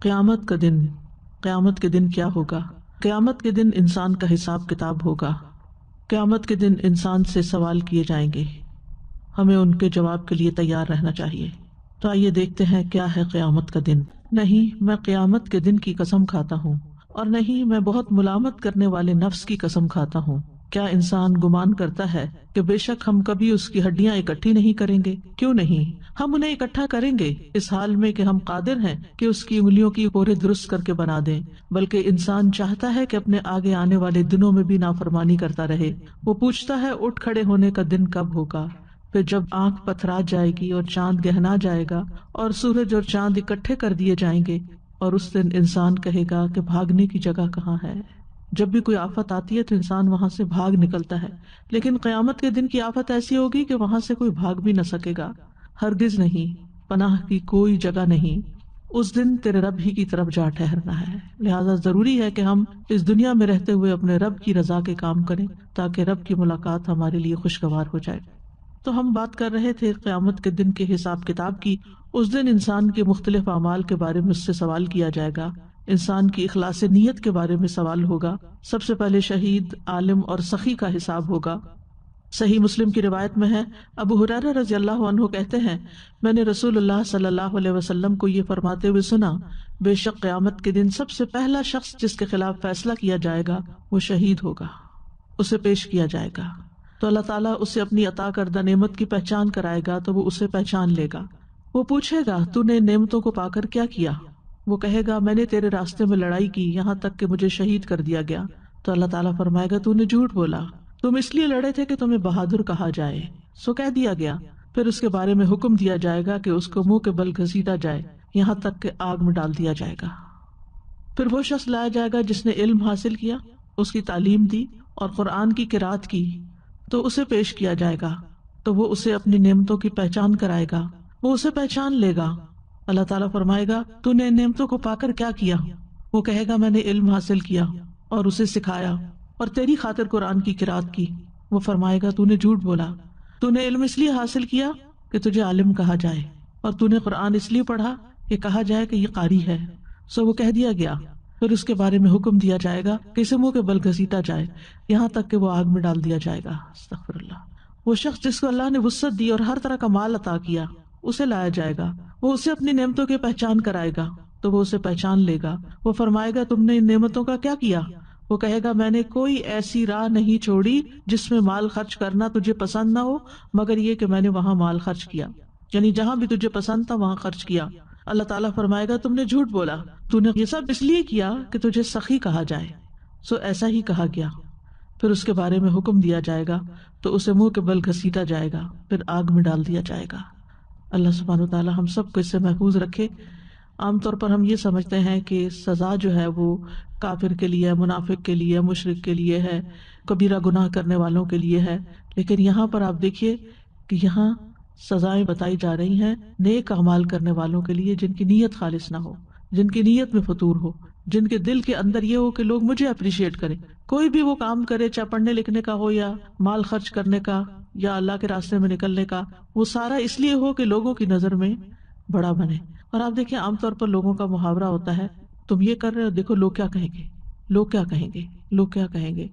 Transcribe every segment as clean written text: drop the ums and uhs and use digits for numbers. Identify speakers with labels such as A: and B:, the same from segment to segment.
A: قیامت کا دن، قیامت کے دن کیا ہوگا؟ قیامت کے دن انسان کا حساب کتاب ہوگا۔ قیامت کے دن انسان سے سوال کیے جائیں گے، ہمیں ان کے جواب کے لیے تیار رہنا چاہیے۔ تو آئیے دیکھتے ہیں کیا ہے قیامت کا دن۔ نہیں، میں قیامت کے دن کی قسم کھاتا ہوں، اور نہیں، میں بہت ملامت کرنے والے نفس کی قسم کھاتا ہوں۔ کیا انسان گمان کرتا ہے کہ بے شک ہم کبھی اس کی ہڈیاں اکٹھی نہیں کریں گے؟ کیوں نہیں، ہم انہیں اکٹھا کریں گے، اس حال میں کہ ہم قادر ہیں کہ اس کی انگلیوں کی پورے درست کر کے بنا دیں۔ بلکہ انسان چاہتا ہے کہ اپنے آگے آنے والے دنوں میں بھی نافرمانی کرتا رہے۔ وہ پوچھتا ہے اٹھ کھڑے ہونے کا دن کب ہوگا؟ پھر جب آنکھ پتھرا جائے گی اور چاند گہنا جائے گا اور سورج اور چاند اکٹھے کر دیے جائیں گے، اور اس دن انسان کہے گا کہ بھاگنے کی جگہ کہاں ہے۔ جب بھی کوئی آفت آتی ہے تو انسان وہاں سے بھاگ نکلتا ہے، لیکن قیامت کے دن کی آفت ایسی ہوگی کہ وہاں سے کوئی بھاگ بھی نہ سکے گا، ہرگز نہیں، پناہ کی کوئی جگہ نہیں۔ اس دن تیرے رب ہی کی طرف جا ٹھہرنا ہے۔ لہٰذا ضروری ہے کہ ہم اس دنیا میں رہتے ہوئے اپنے رب کی رضا کے کام کریں تاکہ رب کی ملاقات ہمارے لیے خوشگوار ہو جائے۔ تو ہم بات کر رہے تھے قیامت کے دن کے حساب کتاب کی۔ اس دن انسان کے مختلف اعمال کے بارے میں اس سے سوال کیا جائے گا۔ انسان کی اخلاص نیت کے بارے میں سوال ہوگا۔ سب سے پہلے شہید، عالم اور سخی کا حساب ہوگا۔ صحیح مسلم کی روایت میں ہے، ابو ہریرہ رضی اللہ عنہ کہتے ہیں، میں نے رسول اللہ صلی اللہ علیہ وسلم کو یہ فرماتے ہوئے سنا، بے شک قیامت کے دن سب سے پہلا شخص جس کے خلاف فیصلہ کیا جائے گا وہ شہید ہوگا، اسے پیش کیا جائے گا تو اللہ تعالیٰ اسے اپنی عطا کردہ نعمت کی پہچان کرائے گا تو وہ اسے پہچان لے گا۔ وہ پوچھے گا تو نے نعمتوں کو پا کر کیا کیا؟ وہ کہے گا میں نے تیرے راستے میں لڑائی کی یہاں تک کہ مجھے شہید کر دیا گیا۔ تو اللہ تعالیٰ فرمائے گا تو نے جھوٹ بولا، تم اس لیے لڑے تھے کہ تمہیں بہادر کہا جائے، سو کہہ دیا گیا۔ پھر اس کے بارے میں حکم دیا جائے گا کہ اس کو منہ کے بل گھسیٹا جائے یہاں تک کہ آگ میں ڈال دیا جائے گا۔ پھر وہ شخص لایا جائے گا جس نے علم حاصل کیا، اس کی تعلیم دی اور قرآن کی قرات کی، تو اسے پیش کیا جائے گا تو وہ اسے اپنی نعمتوں کی پہچان کرائے گا، وہ اسے پہچان لے گا۔ اللہ تعالیٰ فرمائے گا تو نے ان نعمتوں کو پا کر کیا کیا؟ وہ کہے گا میں نے علم حاصل کیا اور اسے سکھایا اور تیری خاطر قرآن کی قرات کی۔ وہ فرمائے گا تو نے جھوٹ بولا، تو نے علم اس لیے حاصل کیا کہ تجھے عالم کہا جائے، اور تو نے قرآن اس لیے پڑھا کہ کہا جائے کہ یہ قاری ہے، سو وہ کہہ دیا گیا۔ پھر اس کے بارے میں حکم دیا جائے گا کہ اسے منہ کے بل گھسیٹا جائے یہاں تک کہ وہ آگ میں ڈال دیا جائے گا۔ استغفر اللہ۔ وہ شخص جس کو اللہ نے وسعت دی اور ہر طرح کا مال عطا کیا، اسے لایا جائے گا، وہ اسے اپنی نعمتوں کی پہچان کرائے گا تو وہ اسے پہچان لے گا۔ وہ فرمائے گا تم نے ان نعمتوں کا کیا کیا؟ وہ کہے گا میں نے کوئی ایسی راہ نہیں چھوڑی جس میں مال خرچ کرنا تجھے پسند نہ ہو مگر یہ کہ میں نے وہاں مال خرچ کیا، یعنی جہاں بھی تجھے پسند تھا وہاں خرچ کیا۔ اللہ تعالیٰ فرمائے گا تم نے جھوٹ بولا، تو نے یہ سب اس لیے کیا کہ تجھے سخی کہا جائے، سو ایسا ہی کہا گیا۔ پھر اس کے بارے میں حکم دیا جائے گا تو اسے منہ کے بل گھسیٹا جائے گا، پھر آگ میں ڈال دیا جائے گا۔ اللہ سبحانہ وتعالیٰ ہم سب کو اس سے محفوظ رکھے۔ عام طور پر ہم یہ سمجھتے ہیں کہ سزا جو ہے وہ کافر کے لیے، منافق کے لیے، مشرک کے لیے ہے، کبیرہ گناہ کرنے والوں کے لیے ہے، لیکن یہاں پر آپ دیکھیے کہ یہاں سزائیں بتائی جا رہی ہیں نیک اعمال کرنے والوں کے لیے جن کی نیت خالص نہ ہو، جن کی نیت میں فطور ہو، جن کے دل کے اندر یہ ہو کہ لوگ مجھے اپریشیٹ کریں۔ کوئی بھی وہ کام کرے، چاہے پڑھنے لکھنے کا ہو یا مال خرچ کرنے کا یا اللہ کے راستے میں نکلنے کا، وہ سارا اس لیے ہو کہ لوگوں کی نظر میں بڑا بنے۔ اور آپ دیکھیں عام طور پر لوگوں کا محاورہ ہوتا ہے تم یہ کر رہے ہو، دیکھو لوگ کیا کہیں گے، لوگ کیا کہیں گے، لوگ کیا کہیں گے۔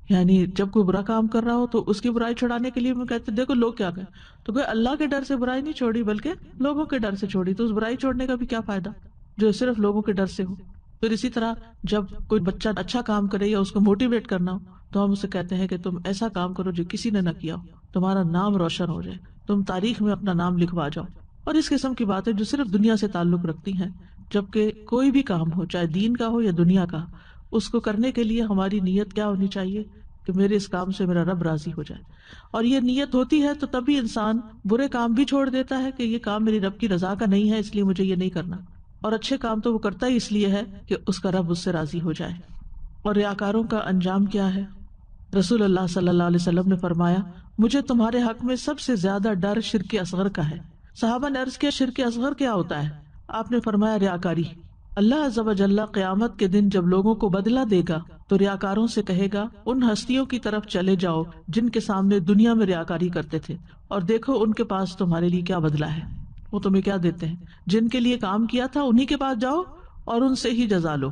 A: یعنی جب کوئی برا کام کر رہا ہو تو اس کی برائی چھڑانے کے لیے میں کہتے دیکھو لوگ کیا کہیں، تو کوئی اللہ کے ڈر سے برائی نہیں چھوڑی بلکہ لوگوں کے ڈر سے چھوڑی، تو اس برائی چھوڑنے کا بھی کیا فائدہ جو صرف لوگوں کے ڈر سے ہو۔ پھر اسی طرح جب کوئی بچہ اچھا کام کرے یا اس کو موٹیویٹ کرنا ہو تو ہم اسے کہتے ہیں کہ تم ایسا کام کرو جو کسی نے نہ کیا ہو، تمہارا نام روشن ہو جائے، تم تاریخ میں اپنا نام لکھوا جاؤ۔ اور اس قسم کی باتیں جو صرف دنیا سے تعلق رکھتی ہیں، جبکہ کوئی بھی کام ہو چاہے دین کا ہو یا دنیا کا، اس کو کرنے کے لیے ہماری نیت کیا ہونی چاہیے کہ میرے اس کام سے میرا رب راضی ہو جائے۔ اور یہ نیت ہوتی ہے تو تبھی انسان برے کام بھی چھوڑ دیتا ہے کہ یہ کام میری رب کی رضا کا نہیں ہے اس لیے مجھے یہ نہیں کرنا، اور اچھے کام تو وہ کرتا ہی اس لیے ہے کہ اس کا رب اس سے راضی ہو جائے۔ اور ریاکاروں کا انجام کیا ہے؟ رسول اللہ صلی اللہ علیہ وسلم نے فرمایا مجھے تمہارے حق میں سب سے زیادہ ڈر شرک اصغر کا ہے۔ صحابہ نے عرض کیا شرک اصغر کیا ہوتا ہے؟ آپ نے فرمایا ریاکاری۔ اللہ عز و جل قیامت کے دن جب لوگوں کو بدلہ دے گا تو ریاکاروں سے کہے گا ان ہستیوں کی طرف چلے جاؤ جن کے سامنے دنیا میں ریاکاری کرتے تھے، اور دیکھو ان کے پاس تمہارے لیے کیا بدلہ ہے، وہ تمہیں کیا دیتے ہیں۔ جن کے لیے کام کیا تھا انہی کے پاس جاؤ اور ان سے ہی جزا لو.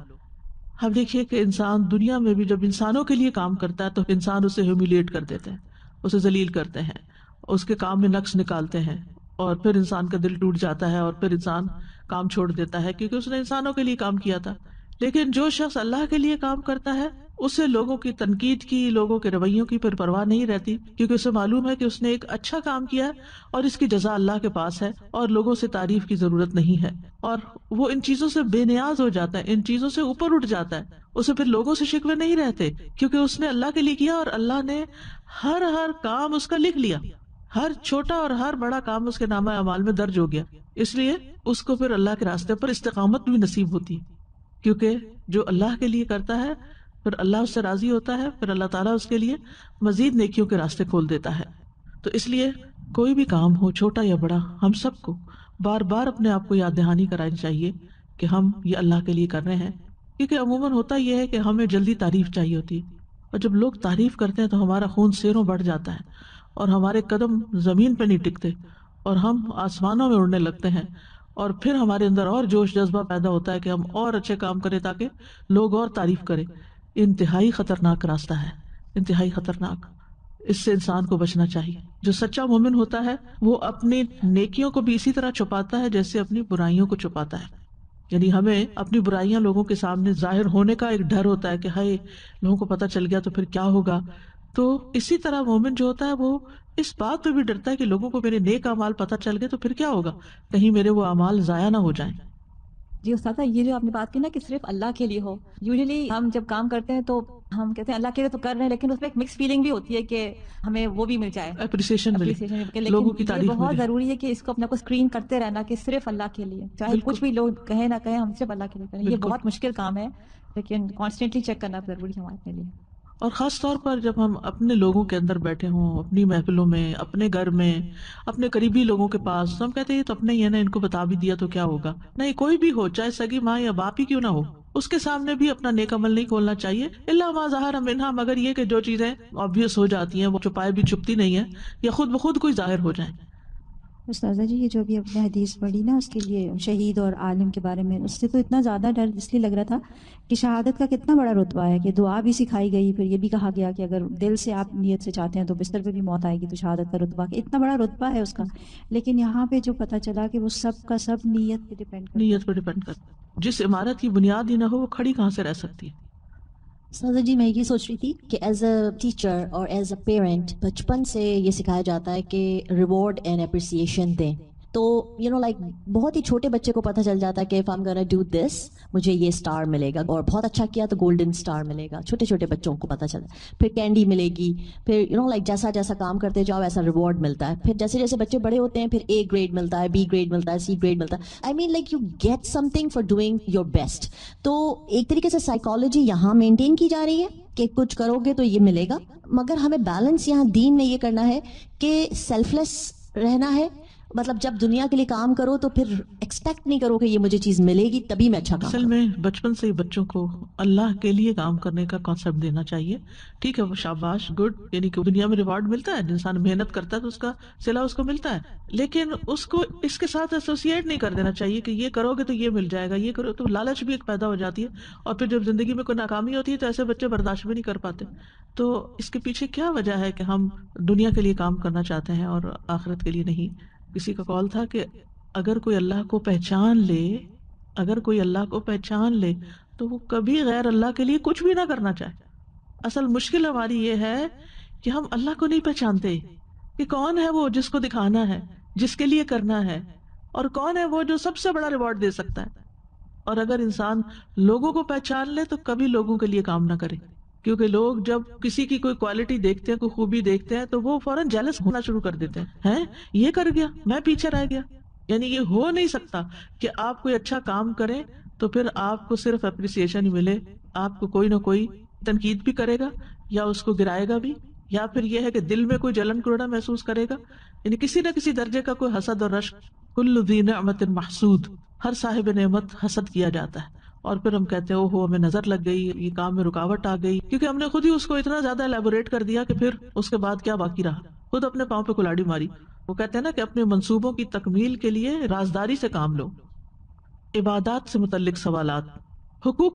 A: اب دیکھیے کہ انسان دنیا میں بھی جب انسانوں کے لیے کام کرتا ہے تو انسان اسے ہیومیلیٹ کر دیتے ہیں, اسے ذلیل کرتے ہیں, اس کے کام میں نقص نکالتے ہیں, اور پھر انسان کا دل ٹوٹ جاتا ہے اور پھر انسان کام چھوڑ دیتا ہے کیونکہ اس نے انسانوں کے لیے کام کیا تھا. لیکن جو شخص اللہ کے لیے کام کرتا ہے اسے لوگوں کی تنقید کی, لوگوں کے رویوں کی پھر پرواہ نہیں رہتی, کیونکہ اسے معلوم ہے کہ اس نے ایک اچھا کام کیا ہے اور اس کی جزا اللہ کے پاس ہے اور لوگوں سے تعریف کی ضرورت نہیں ہے. اور وہ ان چیزوں سے بے نیاز ہو جاتا ہے, ان چیزوں سے اوپر اٹھ جاتا ہے, اسے پھر لوگوں سے شکوے نہیں رہتے کیونکہ اس نے اللہ کے لیے کیا اور اللہ نے ہر کام اس کا لکھ لیا, ہر چھوٹا اور ہر بڑا کام اس کے نامہ اعمال میں درج ہو گیا. اس لیے اس کو پھر اللہ کے راستے پر استقامت بھی نصیب ہوتی ہے, کیونکہ جو اللہ کے لیے کرتا ہے پھر اللہ اس سے راضی ہوتا ہے, پھر اللہ تعالیٰ اس کے لیے مزید نیکیوں کے راستے کھول دیتا ہے. تو اس لیے کوئی بھی کام ہو چھوٹا یا بڑا, ہم سب کو بار بار اپنے آپ کو یاد دہانی کرانی چاہیے کہ ہم یہ اللہ کے لیے کر رہے ہیں. کیونکہ عموماً ہوتا یہ ہے کہ ہمیں جلدی تعریف چاہیے ہوتی ہے, اور جب لوگ تعریف کرتے ہیں تو ہمارا خون سینوں بڑھ جاتا ہے اور ہمارے قدم زمین پہ نہیں ٹکتے اور ہم آسمانوں میں اڑنے لگتے ہیں, اور پھر ہمارے اندر اور جوش جذبہ پیدا ہوتا ہے کہ ہم اور اچھے کام کریں تاکہ لوگ اور تعریف کریں. انتہائی خطرناک راستہ ہے, انتہائی خطرناک. اس سے انسان کو بچنا چاہیے. جو سچا مومن ہوتا ہے وہ اپنی نیکیوں کو بھی اسی طرح چھپاتا ہے جیسے اپنی برائیوں کو چھپاتا ہے. یعنی ہمیں اپنی برائیاں لوگوں کے سامنے ظاہر ہونے کا ایک ڈر ہوتا ہے کہ ہائے لوگوں کو پتہ چل گیا تو پھر کیا ہوگا. تو اسی طرح مومن جو ہوتا ہے وہ اس بات پہ بھی ڈرتا ہے کہ لوگوں کو میرے نیک اعمال پتہ چل گئے تو پھر کیا ہوگا, کہیں میرے وہ اعمال ضائع نہ ہو جائیں.
B: جی استاذہ, یہ جو آپ نے بات کی نا کہ صرف اللہ کے لیے ہو, یوزلی ہم جب کام کرتے ہیں تو ہم کہتے ہیں اللہ کے لیے تو کر رہے ہیں, لیکن اس میں ایک مکس فیلنگ بھی ہوتی ہے کہ ہمیں وہ بھی مل جائے,
A: اپریسیشن ملے,
B: لیکن
A: لوگوں کی
B: یہ
A: تعریف
B: بہت
A: ملے.
B: ضروری ہے کہ اس کو اپنے کو اسکرین کرتے رہنا کہ صرف اللہ کے لیے, چاہے
A: بالکل.
B: کچھ بھی لوگ کہیں نہ کہیں, ہم صرف اللہ کے لیے کریں. یہ
A: بالکل.
B: بہت مشکل کام ہے لیکن کانسٹینٹلی چیک کرنا ضروری ہے ہمارے لیے.
A: اور خاص طور پر جب ہم اپنے لوگوں کے اندر بیٹھے ہوں, اپنی محفلوں میں, اپنے گھر میں, اپنے قریبی لوگوں کے پاس, تو ہم کہتے ہیں یہ تو اپنے ہی ہے نا, ان کو بتا بھی دیا تو کیا ہوگا. نہیں, کوئی بھی ہو, چاہے سگی ماں یا باپ ہی کیوں نہ ہو, اس کے سامنے بھی اپنا نیک عمل نہیں کھولنا چاہیے. الا ما ظہر منہا, مگر یہ کہ جو چیزیں آبویس ہو جاتی ہیں وہ چھپائے بھی چھپتی نہیں ہیں یا خود بخود کوئی ظاہر ہو جائیں.
C: استاذہ جی, یہ جو بھی اپنے حدیث پڑھی نا اس کے لیے شہید اور عالم کے بارے میں, اس سے تو اتنا زیادہ ڈر اس لیے لگ رہا تھا کہ شہادت کا کتنا بڑا رتبہ ہے, کہ دعا بھی سکھائی گئی, پھر یہ بھی کہا گیا کہ اگر دل سے آپ نیت سے چاہتے ہیں تو بستر پہ بھی موت آئے گی, تو شہادت کا رتبہ اتنا بڑا رتبہ ہے اس کا. لیکن یہاں پہ جو پتہ چلا کہ وہ سب کا سب نیت پہ ڈیپینڈ کرتا ہے.
A: نیت پہ ڈیپینڈ کرتا ہے. جس عمارت کی بنیاد ہی نہ ہو وہ کھڑی کہاں سے رہ سکتی ہے.
D: سازا جی, میں یہ سوچ رہی تھی کہ ایز اے ٹیچر اور ایز اے پیرنٹ بچپن سے یہ سکھایا جاتا ہے کہ ریوارڈ اینڈ اپریسیشن دیں. تو لائک بہت ہی چھوٹے بچے کو پتہ چل جاتا ہے کہ if I'm gonna do this مجھے یہ اسٹار ملے گا, اور بہت اچھا کیا تو گولڈن اسٹار ملے گا. چھوٹے چھوٹے بچوں کو پتہ چلتا ہے. پھر کینڈی ملے گی, پھر لائک جیسا جیسا کام کرتے جاؤ ایسا ریوارڈ ملتا ہے. پھر جیسے جیسے بچے بڑے ہوتے ہیں پھر A گریڈ ملتا ہے, B گریڈ ملتا ہے, C گریڈ ملتا ہے. I mean like you get something for doing your best. تو ایک طریقے سے سائیکالوجی یہاں مینٹین کی جا رہی ہے کہ کچھ کرو گے تو یہ ملے گا, مگر ہمیں بیلنس یہاں دین میں یہ کرنا ہے کہ سیلف لیس رہنا ہے. مطلب جب دنیا کے لیے کام کرو تو پھر ایکسپیکٹ نہیں کرو کہ یہ مجھے چیز ملے گی تبھی میں اچھا کام
A: اصل میں بچپن سے ہی بچوں کو اللہ کے لیے کام کرنے کا کانسیپٹ دینا چاہیے. ٹھیک ہے, وہ شاباش, گڈ, یعنی کہ دنیا میں ریوارڈ ملتا ہے, انسان محنت کرتا ہے تو اس کا صلہ اس کو ملتا ہے, لیکن اس کو اس کے ساتھ ایسوسیٹ نہیں کر دینا چاہیے کہ یہ کرو گے تو یہ مل جائے گا, یہ کرو تو لالچ بھی ایک پیدا ہو جاتی ہے. اور پھر جب زندگی میں کوئی ناکامی ہوتی ہے تو ایسے بچے برداشت بھی نہیں کر پاتے. تو اس کے پیچھے کیا وجہ ہے کہ ہم دنیا کے لیے کام کرنا چاہتے ہیں اور آخرت کے لیے نہیں. کسی کا قول تھا کہ اگر کوئی اللہ کو پہچان لے تو وہ کبھی غیر اللہ کے لیے کچھ بھی نہ کرنا چاہے. اصل مشکل ہماری یہ ہے کہ ہم اللہ کو نہیں پہچانتے کہ کون ہے وہ جس کو دکھانا ہے, جس کے لیے کرنا ہے, اور کون ہے وہ جو سب سے بڑا ریوارڈ دے سکتا ہے. اور اگر انسان لوگوں کو پہچان لے تو کبھی لوگوں کے لیے کام نہ کرے, کیونکہ لوگ جب کسی کی کوئی کوالٹی دیکھتے ہیں, کوئی خوبی دیکھتے ہیں تو وہ فوراً جیلس ہونا شروع کر دیتے ہیں. یہ کر گیا, میں پیچھے رہ گیا. یعنی یہ ہو نہیں سکتا کہ آپ کوئی اچھا کام کریں تو پھر آپ کو صرف اپریسیشن ہی ملے. آپ کو کوئی نہ کوئی تنقید بھی کرے گا یا اس کو گرائے گا بھی, یا پھر یہ ہے کہ دل میں کوئی جلن کوڑا محسوس کرے گا. یعنی کسی نہ کسی درجے کا کوئی حسد اور رشک. کل ذی نعمت محسود, ہر صاحب نعمت حسد کیا جاتا ہے. اور پھر ہم کہتے ہیں اوہو ہمیں نظر لگ گئی, یہ کام میں رکاوٹ آ گئی, کیونکہ ہم نے خود ہی اس کو اتنا زیادہ الیبوریٹ کر دیا کہ پھر اس کے بعد کیا باقی رہا, خود اپنے پاؤں پہ کلاڑی ماری. وہ کہتے ہیں نا کہ اپنے منصوبوں کی تکمیل کے لیے رازداری سے کام لو. عبادات سے متعلق سوالات۔ حقوق